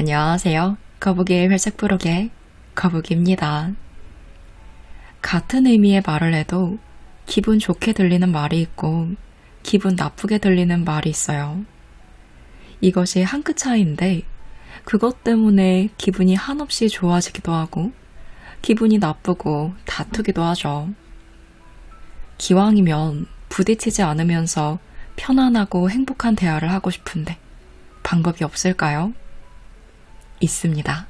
안녕하세요. 거북이의 회색 부록의 거북이입니다. 같은 의미의 말을 해도 기분 좋게 들리는 말이 있고 기분 나쁘게 들리는 말이 있어요. 이것이 한 끗 차이인데 그것 때문에 기분이 한없이 좋아지기도 하고 기분이 나쁘고 다투기도 하죠. 기왕이면 부딪히지 않으면서 편안하고 행복한 대화를 하고 싶은데 방법이 없을까요? 있습니다.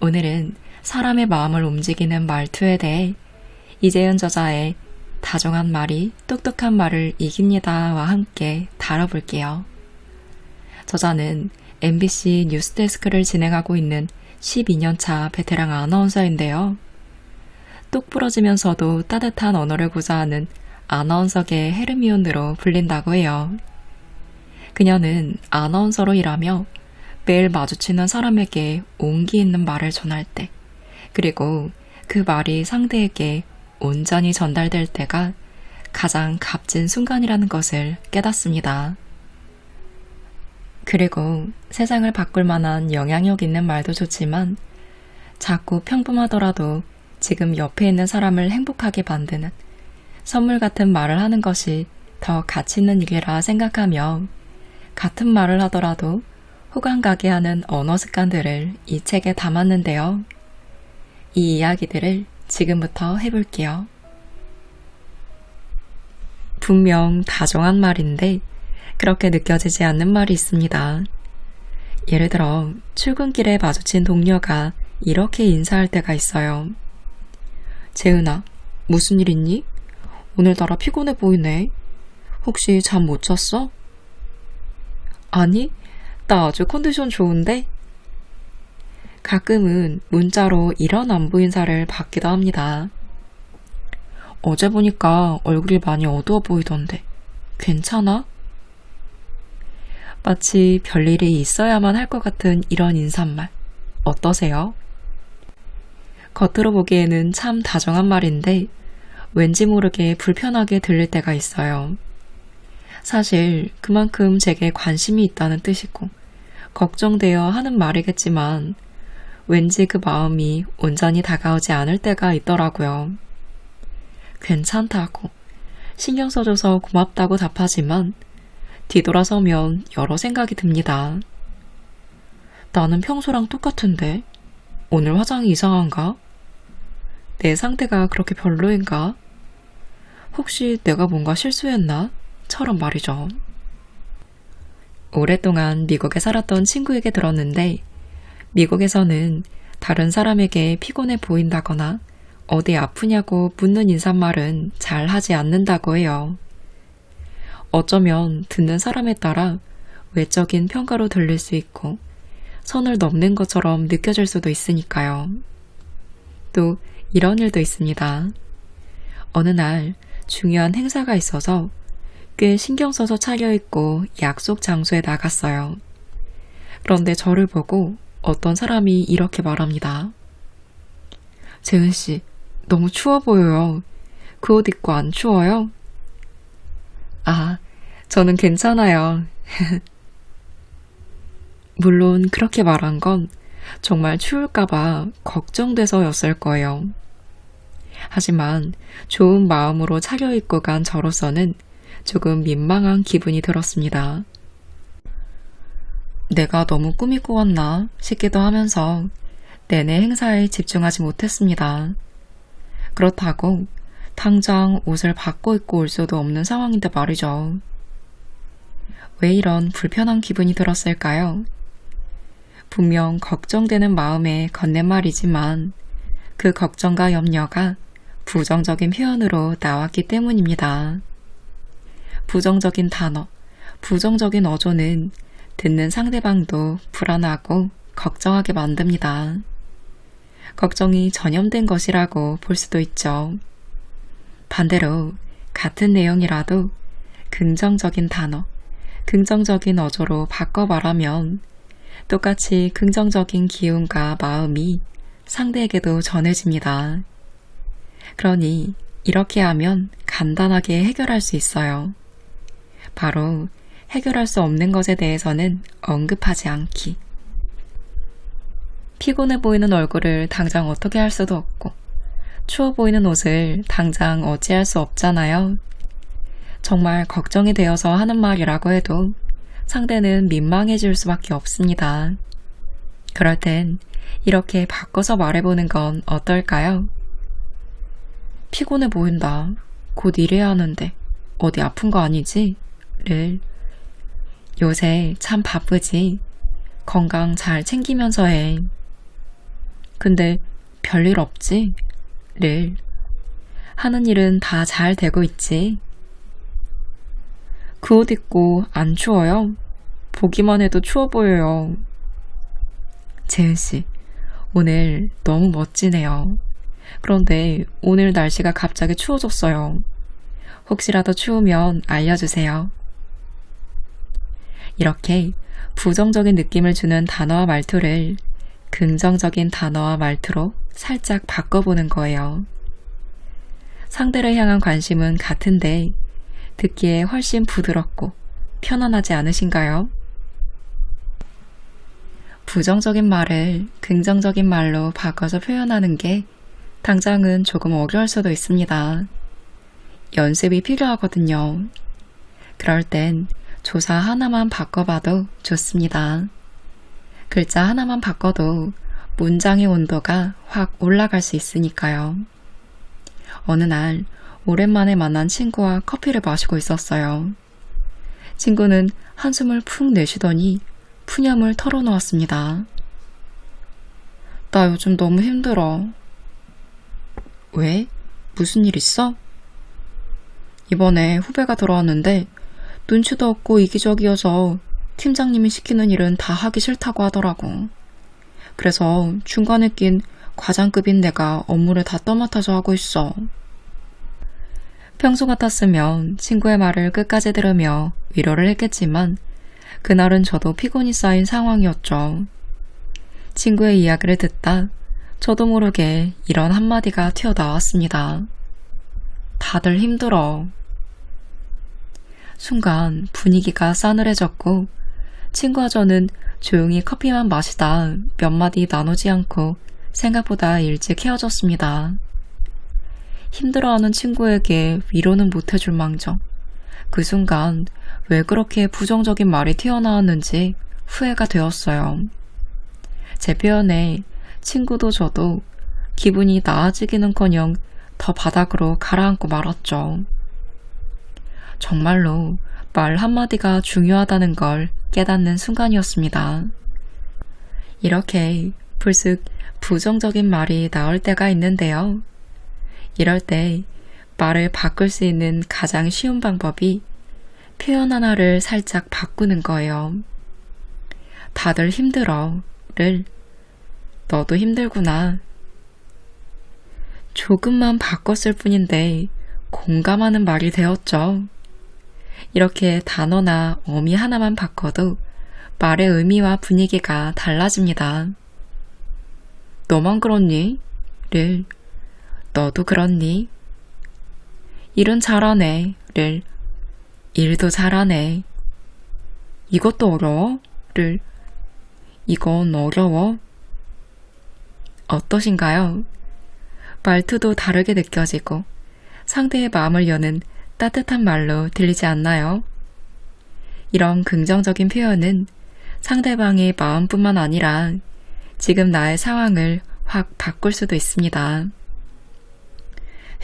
오늘은 사람의 마음을 움직이는 말투에 대해 이재은 저자의 다정한 말이 똑똑한 말을 이깁니다와 함께 다뤄볼게요. 저자는 MBC 뉴스데스크를 진행하고 있는 12년차 베테랑 아나운서인데요. 똑부러지면서도 따뜻한 언어를 구사하는 아나운서계의 헤르미온느로 불린다고 해요. 그녀는 아나운서로 일하며 매일 마주치는 사람에게 온기 있는 말을 전할 때, 그리고 그 말이 상대에게 온전히 전달될 때가 가장 값진 순간이라는 것을 깨닫습니다. 그리고 세상을 바꿀 만한 영향력 있는 말도 좋지만 자꾸 평범하더라도 지금 옆에 있는 사람을 행복하게 만드는 선물 같은 말을 하는 것이 더 가치 있는 일이라 생각하며 같은 말을 하더라도 호감 가게 하는 언어 습관들을 이 책에 담았는데요. 이 이야기들을 지금부터 해볼게요. 분명 다정한 말인데 그렇게 느껴지지 않는 말이 있습니다. 예를 들어 출근길에 마주친 동료가 이렇게 인사할 때가 있어요. 재은아, 무슨 일 있니? 오늘따라 피곤해 보이네. 혹시 잠 못 잤어? 아니, 나 아주 컨디션 좋은데? 가끔은 문자로 이런 안부 인사를 받기도 합니다. 어제 보니까 얼굴이 많이 어두워 보이던데 괜찮아? 마치 별일이 있어야만 할 것 같은 이런 인사말 어떠세요? 겉으로 보기에는 참 다정한 말인데 왠지 모르게 불편하게 들릴 때가 있어요. 사실 그만큼 제게 관심이 있다는 뜻이고 걱정되어 하는 말이겠지만 왠지 그 마음이 온전히 다가오지 않을 때가 있더라고요. 괜찮다고, 신경 써줘서 고맙다고 답하지만 뒤돌아서면 여러 생각이 듭니다. 나는 평소랑 똑같은데 오늘 화장이 이상한가? 내 상태가 그렇게 별로인가? 혹시 내가 뭔가 실수했나? 처럼 말이죠. 오랫동안 미국에 살았던 친구에게 들었는데 미국에서는 다른 사람에게 피곤해 보인다거나 어디 아프냐고 묻는 인사말은 잘 하지 않는다고 해요. 어쩌면 듣는 사람에 따라 외적인 평가로 들릴 수 있고 선을 넘는 것처럼 느껴질 수도 있으니까요. 또 이런 일도 있습니다. 어느 날 중요한 행사가 있어서 꽤 신경 써서 차려입고 약속 장소에 나갔어요. 그런데 저를 보고 어떤 사람이 이렇게 말합니다. 재은씨, 너무 추워 보여요. 그 옷 입고 안 추워요? 아, 저는 괜찮아요. 물론 그렇게 말한 건 정말 추울까봐 걱정돼서였을 거예요. 하지만 좋은 마음으로 차려입고 간 저로서는 조금 민망한 기분이 들었습니다. 내가 너무 꾸미고 왔나 싶기도 하면서 내내 행사에 집중하지 못했습니다. 그렇다고 당장 옷을 바꿔 입고 올 수도 없는 상황인데 말이죠. 왜 이런 불편한 기분이 들었을까요? 분명 걱정되는 마음에 건넨 말이지만 그 걱정과 염려가 부정적인 표현으로 나왔기 때문입니다. 부정적인 단어, 부정적인 어조는 듣는 상대방도 불안하고 걱정하게 만듭니다. 걱정이 전염된 것이라고 볼 수도 있죠. 반대로 같은 내용이라도 긍정적인 단어, 긍정적인 어조로 바꿔 말하면 똑같이 긍정적인 기운과 마음이 상대에게도 전해집니다. 그러니 이렇게 하면 간단하게 해결할 수 있어요. 바로 해결할 수 없는 것에 대해서는 언급하지 않기. 피곤해 보이는 얼굴을 당장 어떻게 할 수도 없고 추워 보이는 옷을 당장 어찌할 수 없잖아요. 정말 걱정이 되어서 하는 말이라고 해도 상대는 민망해질 수밖에 없습니다. 그럴 땐 이렇게 바꿔서 말해보는 건 어떨까요? 피곤해 보인다. 곧 일해야 하는데 어디 아픈 거 아니지? 를 요새 참 바쁘지? 건강 잘 챙기면서 해. 근데 별일 없지? 를 하는 일은 다 잘 되고 있지? 그 옷 입고 안 추워요? 보기만 해도 추워 보여요. 재은씨, 오늘 너무 멋지네요. 그런데 오늘 날씨가 갑자기 추워졌어요. 혹시라도 추우면 알려주세요. 이렇게 부정적인 느낌을 주는 단어와 말투를 긍정적인 단어와 말투로 살짝 바꿔보는 거예요. 상대를 향한 관심은 같은데 듣기에 훨씬 부드럽고 편안하지 않으신가요? 부정적인 말을 긍정적인 말로 바꿔서 표현하는 게 당장은 조금 어려울 수도 있습니다. 연습이 필요하거든요. 그럴 땐 조사 하나만 바꿔봐도 좋습니다. 글자 하나만 바꿔도 문장의 온도가 확 올라갈 수 있으니까요. 어느 날 오랜만에 만난 친구와 커피를 마시고 있었어요. 친구는 한숨을 푹 내쉬더니 푸념을 털어놓았습니다. 나 요즘 너무 힘들어. 왜? 무슨 일 있어? 이번에 후배가 들어왔는데 눈치도 없고 이기적이어서 팀장님이 시키는 일은 다 하기 싫다고 하더라고. 그래서 중간에 낀 과장급인 내가 업무를 다 떠맡아서 하고 있어. 평소 같았으면 친구의 말을 끝까지 들으며 위로를 했겠지만 그날은 저도 피곤이 쌓인 상황이었죠. 친구의 이야기를 듣다 저도 모르게 이런 한마디가 튀어나왔습니다. 다들 힘들어. 순간 분위기가 싸늘해졌고 친구와 저는 조용히 커피만 마시다 몇 마디 나누지 않고 생각보다 일찍 헤어졌습니다. 힘들어하는 친구에게 위로는 못해줄 망정 그 순간 왜 그렇게 부정적인 말이 튀어나왔는지 후회가 되었어요. 제 표현에 친구도 저도 기분이 나아지기는커녕 더 바닥으로 가라앉고 말았죠. 정말로 말 한마디가 중요하다는 걸 깨닫는 순간이었습니다. 이렇게 불쑥 부정적인 말이 나올 때가 있는데요. 이럴 때 말을 바꿀 수 있는 가장 쉬운 방법이 표현 하나를 살짝 바꾸는 거예요. 다들 힘들어를 너도 힘들구나. 조금만 바꿨을 뿐인데 공감하는 말이 되었죠. 이렇게 단어나 어미 하나만 바꿔도 말의 의미와 분위기가 달라집니다. 너만 그렇니? 를 너도 그렇니? 일은 잘하네. 를 일도 잘하네. 이것도 어려워? 를 이건 어려워? 어떠신가요? 말투도 다르게 느껴지고 상대의 마음을 여는 따뜻한 말로 들리지 않나요? 이런 긍정적인 표현은 상대방의 마음뿐만 아니라 지금 나의 상황을 확 바꿀 수도 있습니다.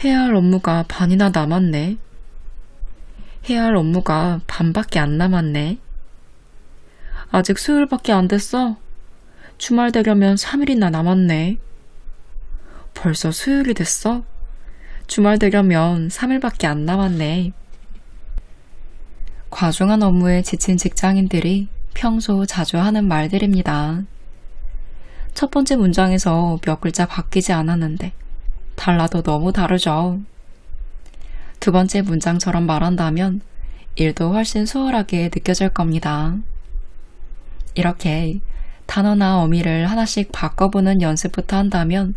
해야 할 업무가 반이나 남았네. 해야 할 업무가 반밖에 안 남았네. 아직 수요일밖에 안 됐어. 주말 되려면 3일이나 남았네. 벌써 수요일이 됐어? 주말 되려면 3일밖에 안 남았네. 과중한 업무에 지친 직장인들이 평소 자주 하는 말들입니다. 첫 번째 문장에서 몇 글자 바뀌지 않았는데 달라도 너무 다르죠. 두 번째 문장처럼 말한다면 일도 훨씬 수월하게 느껴질 겁니다. 이렇게 단어나 어미를 하나씩 바꿔보는 연습부터 한다면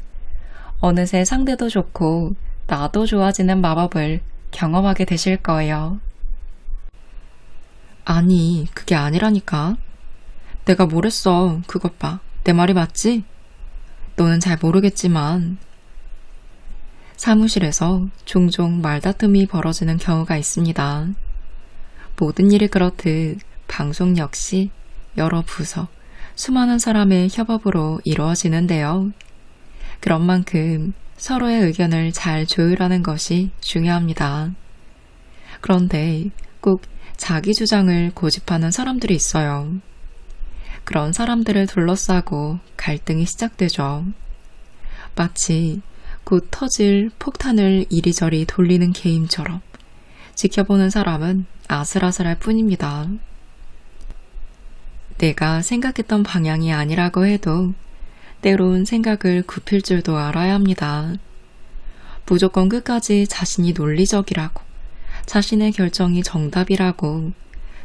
어느새 상대도 좋고 나도 좋아지는 마법을 경험하게 되실 거예요. 아니, 그게 아니라니까. 내가 뭘 했어. 그것 봐. 내 말이 맞지? 너는 잘 모르겠지만 사무실에서 종종 말다툼이 벌어지는 경우가 있습니다. 모든 일이 그렇듯 방송 역시 여러 부서, 수많은 사람의 협업으로 이루어지는데요. 그런 만큼 서로의 의견을 잘 조율하는 것이 중요합니다. 그런데 꼭 자기 주장을 고집하는 사람들이 있어요. 그런 사람들을 둘러싸고 갈등이 시작되죠. 마치 곧 터질 폭탄을 이리저리 돌리는 게임처럼 지켜보는 사람은 아슬아슬할 뿐입니다. 내가 생각했던 방향이 아니라고 해도 때론 생각을 굽힐 줄도 알아야 합니다. 무조건 끝까지 자신이 논리적이라고, 자신의 결정이 정답이라고,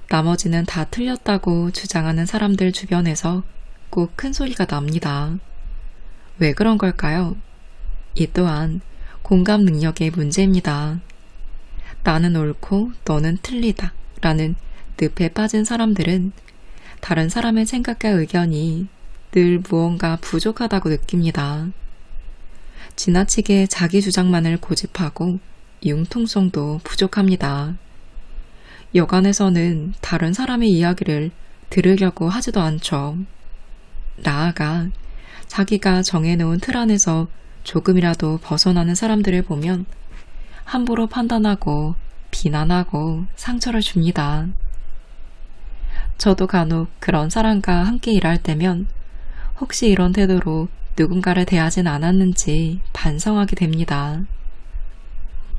나머지는 다 틀렸다고 주장하는 사람들 주변에서 꼭 큰 소리가 납니다. 왜 그런 걸까요? 이 또한 공감 능력의 문제입니다. 나는 옳고 너는 틀리다 라는 늪에 빠진 사람들은 다른 사람의 생각과 의견이 늘 무언가 부족하다고 느낍니다. 지나치게 자기 주장만을 고집하고 융통성도 부족합니다. 여간에서는 다른 사람의 이야기를 들으려고 하지도 않죠. 나아가 자기가 정해놓은 틀 안에서 조금이라도 벗어나는 사람들을 보면 함부로 판단하고 비난하고 상처를 줍니다. 저도 간혹 그런 사람과 함께 일할 때면 혹시 이런 태도로 누군가를 대하진 않았는지 반성하게 됩니다.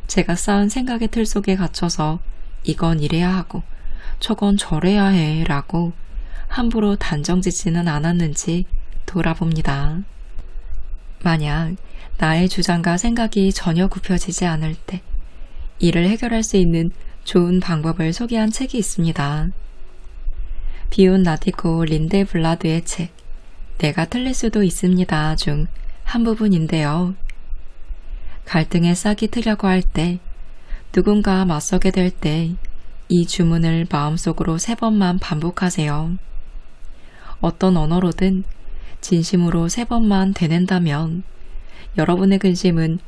제가 쌓은 생각의 틀 속에 갇혀서 이건 이래야 하고 저건 저래야 해 라고 함부로 단정짓지는 않았는지 돌아봅니다. 만약 나의 주장과 생각이 전혀 굽혀지지 않을 때 이를 해결할 수 있는 좋은 방법을 소개한 책이 있습니다. 비온 나티코 린데블라드의 책 내가 틀릴 수도 있습니다 중 한 부분인데요. 갈등에 싹이 트려고 할 때, 누군가 맞서게 될 때 이 주문을 마음속으로 3번만 반복하세요. 어떤 언어로든 진심으로 3번만 되낸다면 여러분의 근심은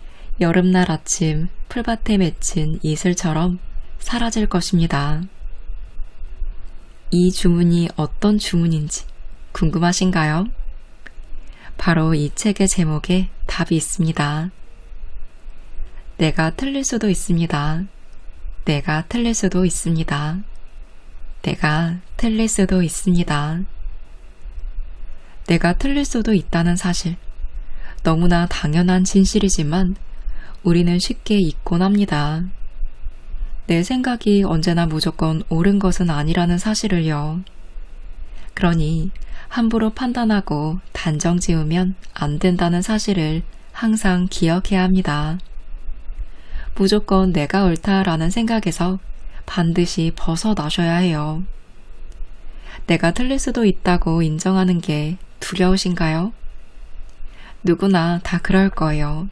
여름날 아침 풀밭에 맺힌 이슬처럼 사라질 것입니다. 이 주문이 어떤 주문인지 궁금하신가요? 바로 이 책의 제목에 답이 있습니다. 내가 틀릴 수도 있습니다. 내가 틀릴 수도 있습니다. 내가 틀릴 수도 있습니다. 내가 틀릴 수도 있다는 사실, 너무나 당연한 진실이지만 우리는 쉽게 잊곤 합니다. 내 생각이 언제나 무조건 옳은 것은 아니라는 사실을요. 그러니 함부로 판단하고 단정 지으면 안 된다는 사실을 항상 기억해야 합니다. 무조건 내가 옳다라는 생각에서 반드시 벗어나셔야 해요. 내가 틀릴 수도 있다고 인정하는 게 두려우신가요? 누구나 다 그럴 거예요.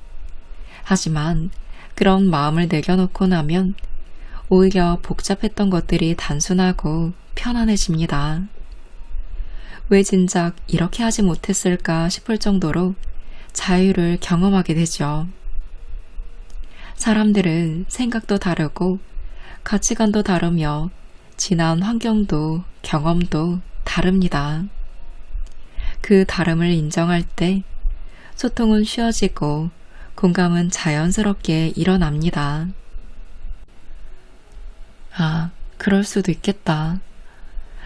하지만 그런 마음을 내려놓고 나면 오히려 복잡했던 것들이 단순하고 편안해집니다. 왜 진작 이렇게 하지 못했을까 싶을 정도로 자유를 경험하게 되죠. 사람들은 생각도 다르고 가치관도 다르며 지난 환경도 경험도 다릅니다. 그 다름을 인정할 때 소통은 쉬워지고 공감은 자연스럽게 일어납니다. 아, 그럴 수도 있겠다.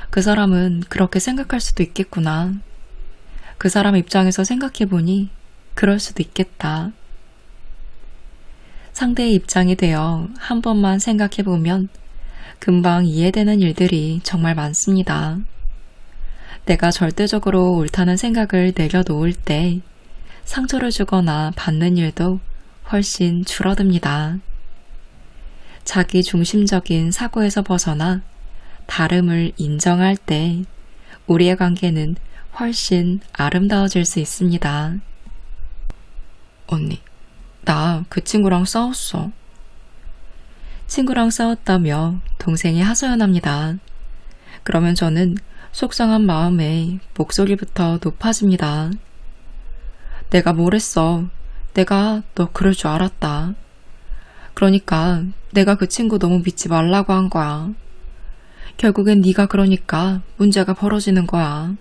그 사람은 그렇게 생각할 수도 있겠구나. 그 사람 입장에서 생각해보니 그럴 수도 있겠다. 상대의 입장이 되어 한 번만 생각해보면 금방 이해되는 일들이 정말 많습니다. 내가 절대적으로 옳다는 생각을 내려놓을 때 상처를 주거나 받는 일도 훨씬 줄어듭니다. 자기 중심적인 사고에서 벗어나 다름을 인정할 때 우리의 관계는 훨씬 아름다워질 수 있습니다. 언니, 나 그 친구랑 싸웠어. 친구랑 싸웠다며 동생이 하소연합니다. 그러면 저는 속상한 마음에 목소리부터 높아집니다. 내가 뭘 했어. 내가 너 그럴 줄 알았다. 그러니까 내가 그 친구 너무 믿지 말라고 한 거야. 결국엔 네가 그러니까 문제가 벌어지는 거야.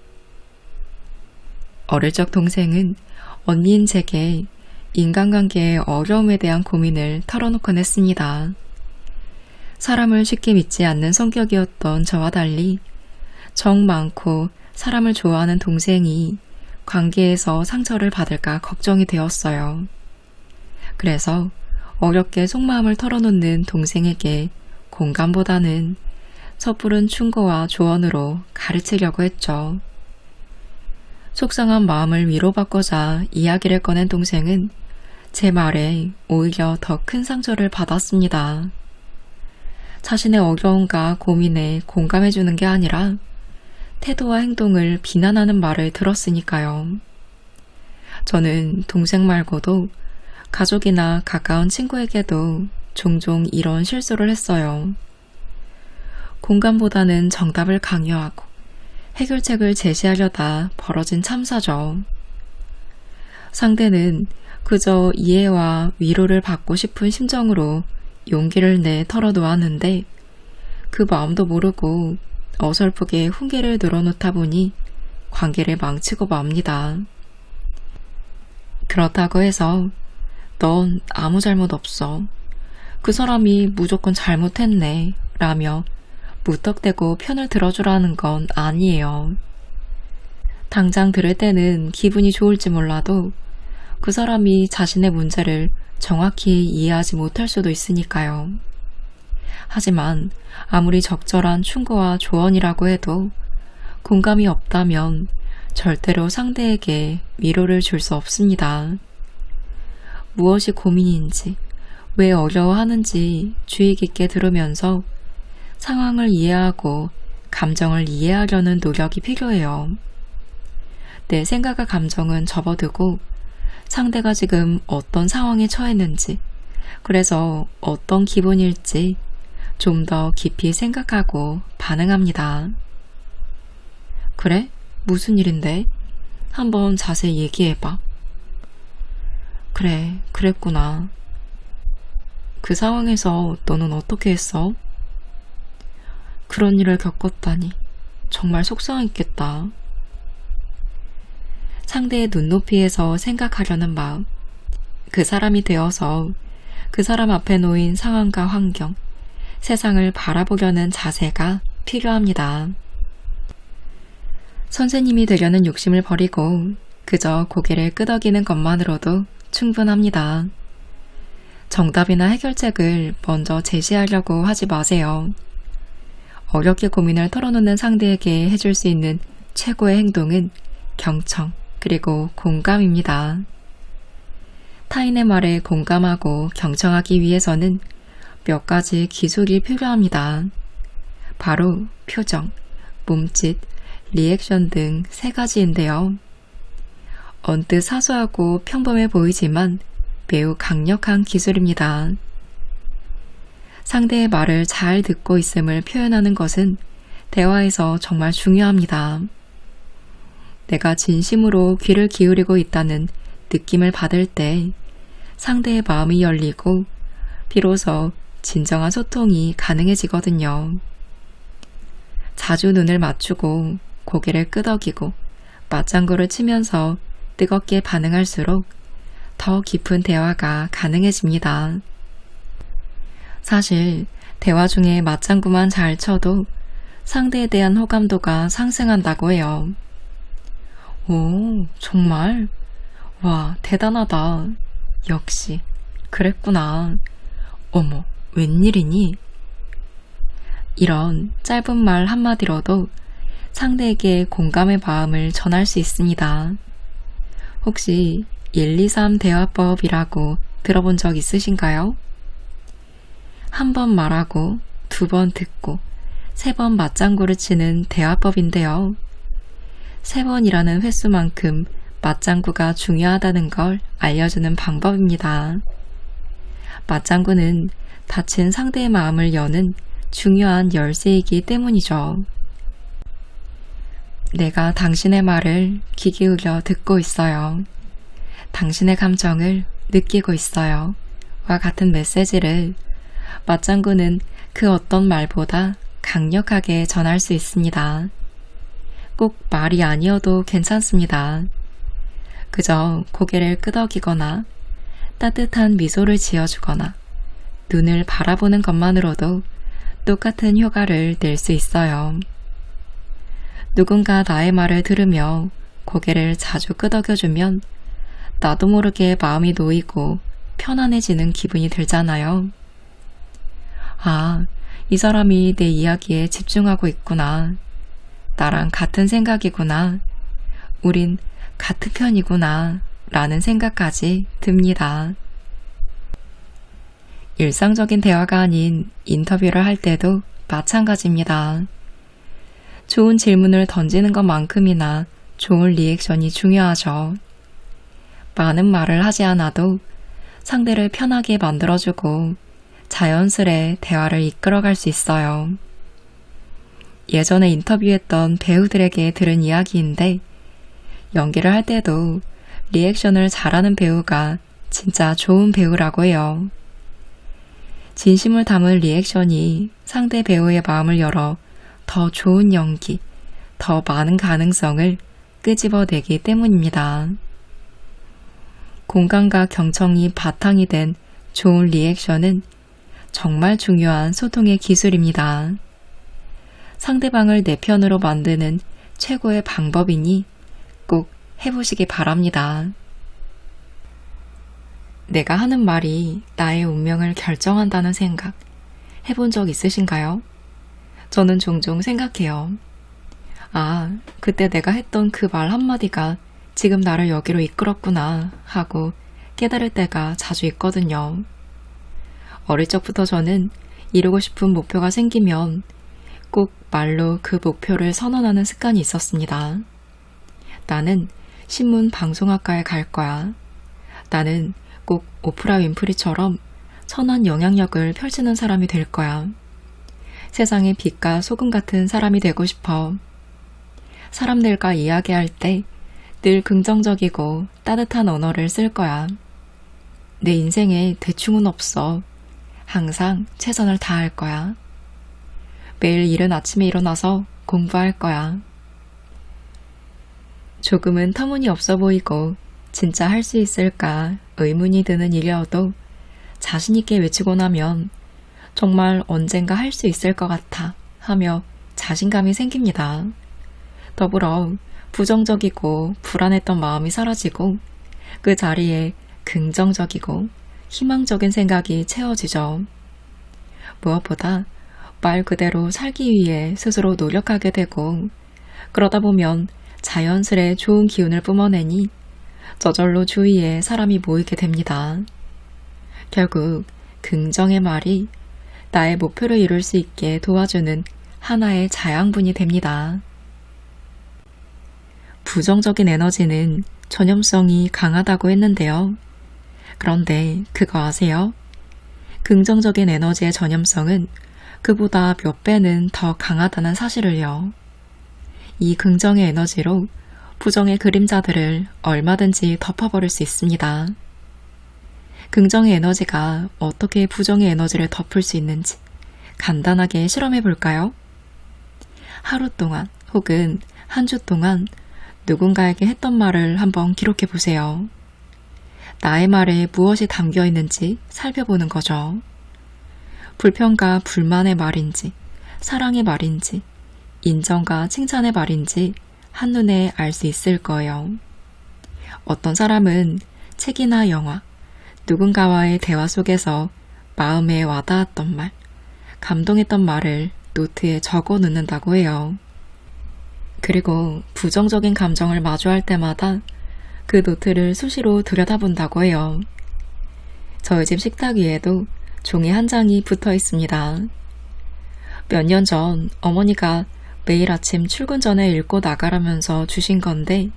어릴 적 동생은 언니인 제게 인간관계의 어려움에 대한 고민을 털어놓곤 했습니다. 사람을 쉽게 믿지 않는 성격이었던 저와 달리 정 많고 사람을 좋아하는 동생이 관계에서 상처를 받을까 걱정이 되었어요. 그래서 어렵게 속마음을 털어놓는 동생에게 공감보다는 섣부른 충고와 조언으로 가르치려고 했죠. 속상한 마음을 위로받고자 이야기를 꺼낸 동생은 제 말에 오히려 더 큰 상처를 받았습니다. 자신의 어려움과 고민에 공감해주는 게 아니라 태도와 행동을 비난하는 말을 들었으니까요. 저는 동생 말고도 가족이나 가까운 친구에게도 종종 이런 실수를 했어요. 공감보다는 정답을 강요하고 해결책을 제시하려다 벌어진 참사죠. 상대는 그저 이해와 위로를 받고 싶은 심정으로 용기를 내 털어놓았는데 그 마음도 모르고 어설프게 훈계를 늘어놓다 보니 관계를 망치고 맙니다. 그렇다고 해서 넌 아무 잘못 없어. 그 사람이 무조건 잘못했네 라며 무턱대고 편을 들어주라는 건 아니에요. 당장 들을 때는 기분이 좋을지 몰라도 그 사람이 자신의 문제를 정확히 이해하지 못할 수도 있으니까요. 하지만 아무리 적절한 충고와 조언이라고 해도 공감이 없다면 절대로 상대에게 위로를 줄 수 없습니다. 무엇이 고민인지, 왜 어려워하는지 주의 깊게 들으면서 상황을 이해하고 감정을 이해하려는 노력이 필요해요. 내 생각과 감정은 접어두고 상대가 지금 어떤 상황에 처했는지, 그래서 어떤 기분일지 좀 더 깊이 생각하고 반응합니다. 그래? 무슨 일인데? 한번 자세히 얘기해봐. 그래, 그랬구나. 그 상황에서 너는 어떻게 했어? 그런 일을 겪었다니 정말 속상했겠다. 상대의 눈높이에서 생각하려는 마음, 그 사람이 되어서 그 사람 앞에 놓인 상황과 환경, 세상을 바라보려는 자세가 필요합니다. 선생님이 되려는 욕심을 버리고 그저 고개를 끄덕이는 것만으로도 충분합니다. 정답이나 해결책을 먼저 제시하려고 하지 마세요. 어렵게 고민을 털어놓는 상대에게 해줄 수 있는 최고의 행동은 경청, 그리고 공감입니다. 타인의 말에 공감하고 경청하기 위해서는 몇 가지 기술이 필요합니다. 바로 표정, 몸짓, 리액션 등 3가지인데요. 언뜻 사소하고 평범해 보이지만 매우 강력한 기술입니다. 상대의 말을 잘 듣고 있음을 표현하는 것은 대화에서 정말 중요합니다. 내가 진심으로 귀를 기울이고 있다는 느낌을 받을 때 상대의 마음이 열리고 비로소 진정한 소통이 가능해지거든요. 자주 눈을 맞추고 고개를 끄덕이고 맞장구를 치면서 뜨겁게 반응할수록 더 깊은 대화가 가능해집니다. 사실 대화 중에 맞장구만 잘 쳐도 상대에 대한 호감도가 상승한다고 해요. 오, 정말? 와, 대단하다. 역시 그랬구나. 어머, 웬일이니? 이런 짧은 말 한마디로도 상대에게 공감의 마음을 전할 수 있습니다. 혹시 123 대화법이라고 들어본 적 있으신가요? 한 번 말하고 2번 듣고 3번 맞장구를 치는 대화법인데요. 3번이라는 횟수만큼 맞장구가 중요하다는 걸 알려주는 방법입니다. 맞장구는 다친 상대의 마음을 여는 중요한 열쇠이기 때문이죠. 내가 당신의 말을 귀 기울여 듣고 있어요. 당신의 감정을 느끼고 있어요. 와 같은 메시지를 맞장구는 그 어떤 말보다 강력하게 전할 수 있습니다. 꼭 말이 아니어도 괜찮습니다. 그저 고개를 끄덕이거나 따뜻한 미소를 지어주거나 눈을 바라보는 것만으로도 똑같은 효과를 낼 수 있어요. 누군가 나의 말을 들으며 고개를 자주 끄덕여주면 나도 모르게 마음이 놓이고 편안해지는 기분이 들잖아요. 아, 이 사람이 내 이야기에 집중하고 있구나. 나랑 같은 생각이구나. 우린 같은 편이구나. 라는 생각까지 듭니다. 일상적인 대화가 아닌 인터뷰를 할 때도 마찬가지입니다. 좋은 질문을 던지는 것만큼이나 좋은 리액션이 중요하죠. 많은 말을 하지 않아도 상대를 편하게 만들어주고 자연스레 대화를 이끌어갈 수 있어요. 예전에 인터뷰했던 배우들에게 들은 이야기인데 연기를 할 때도 리액션을 잘하는 배우가 진짜 좋은 배우라고 해요. 진심을 담은 리액션이 상대 배우의 마음을 열어 더 좋은 연기, 더 많은 가능성을 끄집어내기 때문입니다. 공감과 경청이 바탕이 된 좋은 리액션은 정말 중요한 소통의 기술입니다. 상대방을 내 편으로 만드는 최고의 방법이니 꼭 해보시기 바랍니다. 내가 하는 말이 나의 운명을 결정한다는 생각 해본 적 있으신가요? 저는 종종 생각해요. 아, 그때 내가 했던 그 말 한마디가 지금 나를 여기로 이끌었구나 하고 깨달을 때가 자주 있거든요. 어릴 적부터 저는 이루고 싶은 목표가 생기면 꼭 말로 그 목표를 선언하는 습관이 있었습니다. 나는 신문 방송학과에 갈 거야. 나는 꼭 오프라 윈프리처럼 선한 영향력을 펼치는 사람이 될 거야. 세상의 빛과 소금 같은 사람이 되고 싶어. 사람들과 이야기할 때 늘 긍정적이고 따뜻한 언어를 쓸 거야. 내 인생에 대충은 없어. 항상 최선을 다할 거야. 매일 이른 아침에 일어나서 공부할 거야. 조금은 터무니없어 보이고 진짜 할 수 있을까 의문이 드는 일이어도 자신있게 외치고 나면 정말 언젠가 할 수 있을 것 같아 하며 자신감이 생깁니다. 더불어 부정적이고 불안했던 마음이 사라지고 그 자리에 긍정적이고 희망적인 생각이 채워지죠. 무엇보다 말 그대로 살기 위해 스스로 노력하게 되고 그러다 보면 자연스레 좋은 기운을 뿜어내니 저절로 주위에 사람이 모이게 됩니다. 결국 긍정의 말이 나의 목표를 이룰 수 있게 도와주는 하나의 자양분이 됩니다. 부정적인 에너지는 전염성이 강하다고 했는데요. 그런데 그거 아세요? 긍정적인 에너지의 전염성은 그보다 몇 배는 더 강하다는 사실을요. 이 긍정의 에너지로 부정의 그림자들을 얼마든지 덮어버릴 수 있습니다. 긍정의 에너지가 어떻게 부정의 에너지를 덮을 수 있는지 간단하게 실험해 볼까요? 하루 동안 혹은 한 주 동안 누군가에게 했던 말을 한번 기록해 보세요. 나의 말에 무엇이 담겨 있는지 살펴보는 거죠. 불평과 불만의 말인지, 사랑의 말인지, 인정과 칭찬의 말인지 한눈에 알 수 있을 거예요. 어떤 사람은 책이나 영화, 누군가와의 대화 속에서 마음에 와닿았던 말, 감동했던 말을 노트에 적어 놓는다고 해요. 그리고 부정적인 감정을 마주할 때마다 그 노트를 수시로 들여다본다고 해요. 저희 집 식탁 위에도 종이 한 장이 붙어 있습니다. 몇 년 전 어머니가 매일 아침 출근 전에 읽고 나가라면서 주신 건데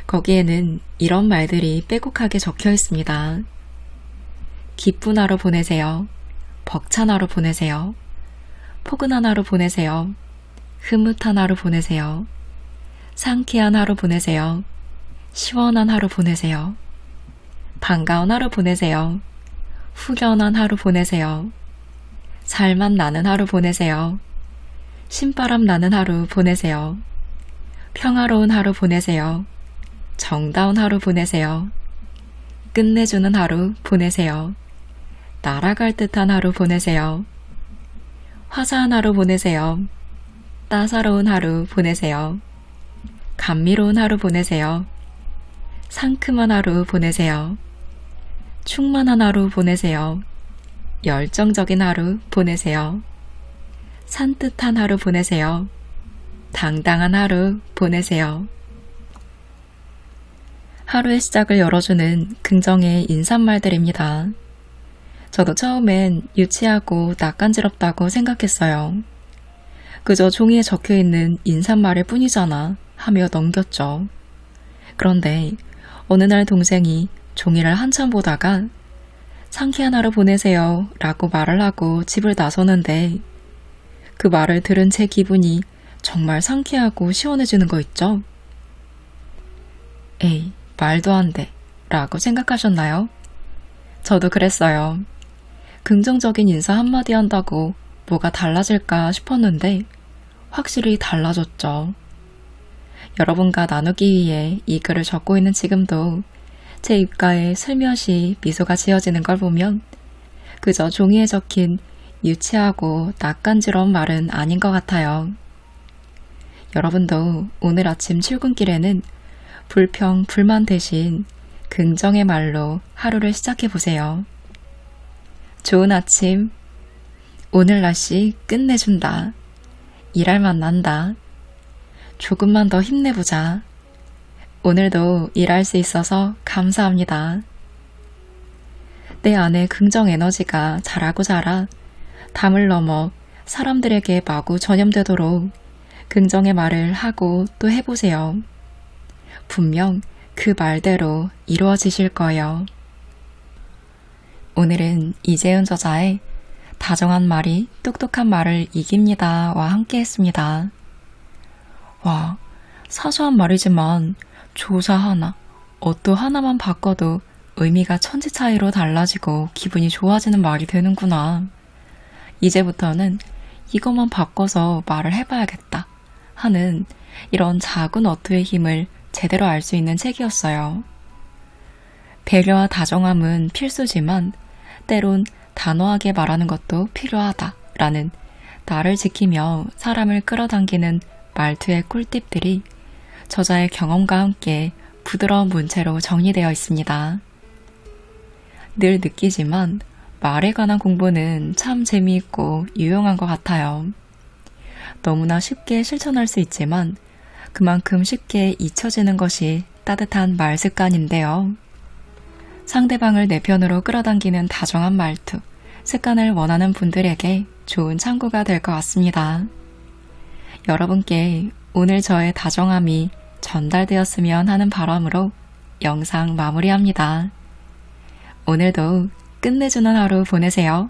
거기에는 이런 말들이 빼곡하게 적혀 있습니다. 기쁜 하루 보내세요. 벅찬 하루 보내세요. 포근한 하루 보내세요. 흐뭇한 하루 보내세요. 상쾌한 하루 보내세요. 시원한 하루 보내세요. 반가운 하루 보내세요. 후련한 하루 보내세요. 살맛 나는 하루 보내세요. 신바람 나는 하루 보내세요. 평화로운 하루 보내세요. 정다운 하루 보내세요. 끝내주는 하루 보내세요. 날아갈 듯한 하루 보내세요. 화사한 하루 보내세요. 따사로운 하루 보내세요. 감미로운 하루 보내세요. 상큼한 하루 보내세요. 충만한 하루 보내세요. 열정적인 하루 보내세요. 산뜻한 하루 보내세요. 당당한 하루 보내세요. 하루의 시작을 열어주는 긍정의 인사말들입니다. 저도 처음엔 유치하고 낯간지럽다고 생각했어요. 그저 종이에 적혀있는 인사말일 뿐이잖아 하며 넘겼죠. 그런데 어느 날 동생이 종이를 한참 보다가 상쾌한 하루 보내세요 라고 말을 하고 집을 나서는데 그 말을 들은 제 기분이 정말 상쾌하고 시원해지는 거 있죠? 에이, 말도 안 돼 라고 생각하셨나요? 저도 그랬어요. 긍정적인 인사 한마디 한다고 뭐가 달라질까 싶었는데 확실히 달라졌죠. 여러분과 나누기 위해 이 글을 적고 있는 지금도 제 입가에 슬며시 미소가 지어지는 걸 보면 그저 종이에 적힌 유치하고 낯간지러운 말은 아닌 것 같아요. 여러분도 오늘 아침 출근길에는 불평, 불만 대신 긍정의 말로 하루를 시작해보세요. 좋은 아침. 오늘 날씨 끝내준다. 일할 맛 난다. 조금만 더 힘내보자. 오늘도 일할 수 있어서 감사합니다. 내 안에 긍정 에너지가 자라고 자라 담을 넘어 사람들에게 마구 전염되도록 긍정의 말을 하고 또 해보세요. 분명 그 말대로 이루어지실 거예요. 오늘은 이재은 저자의 다정한 말이 똑똑한 말을 이깁니다와 함께 했습니다. 와, 사소한 말이지만 조사 하나, 어또 하나만 바꿔도 의미가 천지 차이로 달라지고 기분이 좋아지는 말이 되는구나. 이제부터는 이것만 바꿔서 말을 해봐야겠다 하는 이런 작은 어투의 힘을 제대로 알 수 있는 책이었어요. 배려와 다정함은 필수지만 때론 단호하게 말하는 것도 필요하다라는 나를 지키며 사람을 끌어당기는 말투의 꿀팁들이 저자의 경험과 함께 부드러운 문체로 정리되어 있습니다. 늘 느끼지만 말에 관한 공부는 참 재미있고 유용한 것 같아요. 너무나 쉽게 실천할 수 있지만 그만큼 쉽게 잊혀지는 것이 따뜻한 말 습관인데요. 상대방을 내 편으로 끌어당기는 다정한 말투, 습관을 원하는 분들에게 좋은 참고가 될 것 같습니다. 여러분께 오늘 저의 다정함이 전달되었으면 하는 바람으로 영상 마무리합니다. 오늘도 끝내주는 하루 보내세요.